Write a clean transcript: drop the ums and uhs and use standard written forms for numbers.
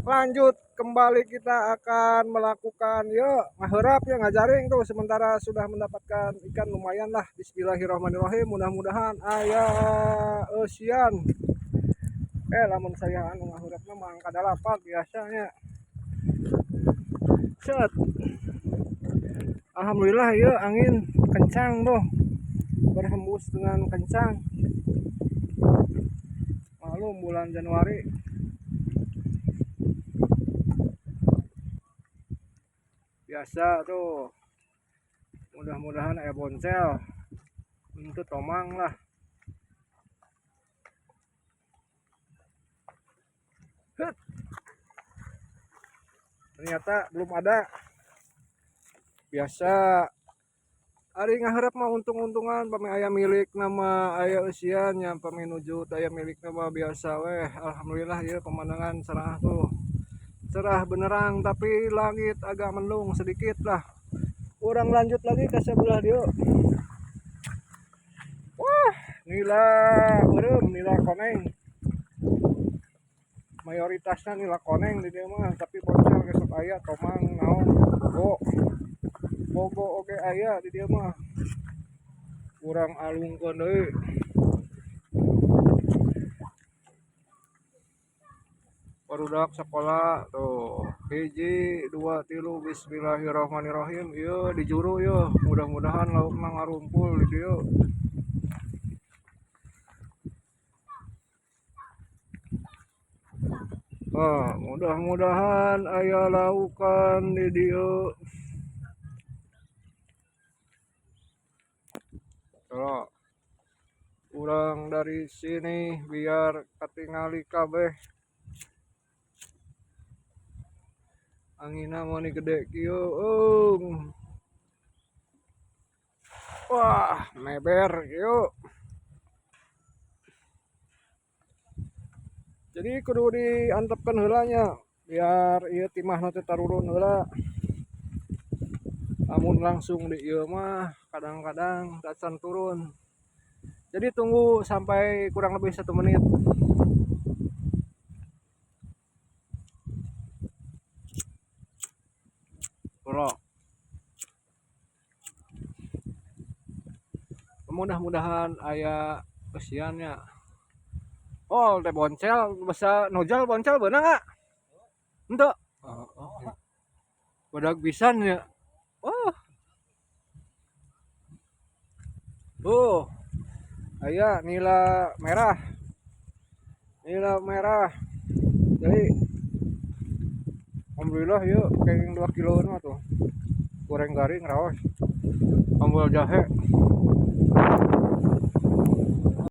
Lanjut kembali kita akan melakukan yuk ngaharap ya ngajaring tuh sementara sudah mendapatkan ikan lumayan lah. Bismillahirrahmanirrahim, mudah-mudahan ayah sian lamun saya anu ngaharap mah kada lapak biasanya set. Alhamdulillah ya angin kencang tuh berhembus dengan kencang lalu bulan Januari biasa tuh, mudah-mudahan ayah bonsel untuk tomang lah. Ternyata belum ada. Biasa hari ngaharap mah untung-untungan pami ayah milik nama ayah usian yang pami nuju ayah milik nama biasa weh. Alhamdulillah ya pemandangan cerah tuh, cerah benerang tapi langit agak mendung sedikit lah. Orang lanjut lagi ke sebelah dia. Wah, nila berem, nila koneng. Mayoritasnya nila koneng di dia mah, tapi ponsel kesuk ayah tomang naon bogo oke ayah di dia mah. Kurang alungkeun deui. Barudak sekolah tuh hiji 2 3 bismillahirrahmanirrahim ieu di juru yeuh mudah-mudahan laukna ngarumpul di dieu. Mudah-mudahan aya laukan di dieu. Kalau urang dari sini biar katingali kabeh. Angina mau gede kieu. Wah, meber kieu. Jadi kudu diantepkan heulanya biar ieu timahna teh tarurun heula. Namun langsung di ieu mah kadang-kadang tacan turun. Jadi tunggu sampai kurang lebih 1 menit. Mudah-mudahan aya kesiannya. Oh, teh boncel bisa nojal boncel beunang enggak? Henteu. Oh. Badag pisan ya. Oh. Aya nila merah. Nila merah. Jadi alhamdulillah yuk kenging 2 kiloan mah tuh. Goreng garing raos. Sambal jahe.